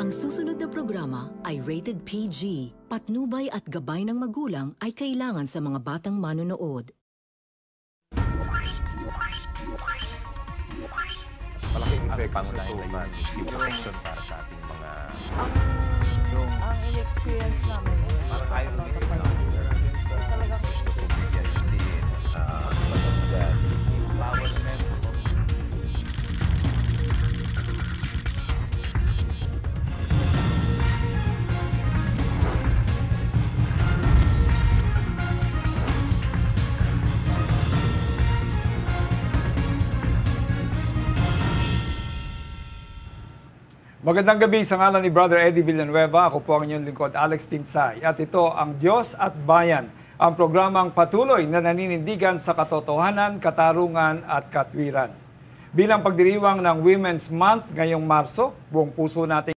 Ang susunod na programa ay rated PG. Patnubay at gabay ng magulang ay kailangan sa mga batang manonood. Malaking epekto sa tuman, si protection para sa ating mga... Ang in-experience namin, Parang ayaw na sa talagang pamilya, hindi empowerment. Magandang gabi sa ngalan ni Brother Eddie Villanueva. Ako po ang inyong lingkod, Alex Tinsay. At ito ang Diyos at Bayan, ang programang patuloy na naninindigan sa katotohanan, katarungan at katwiran. Bilang pagdiriwang ng Women's Month ngayong Marso, buong puso natin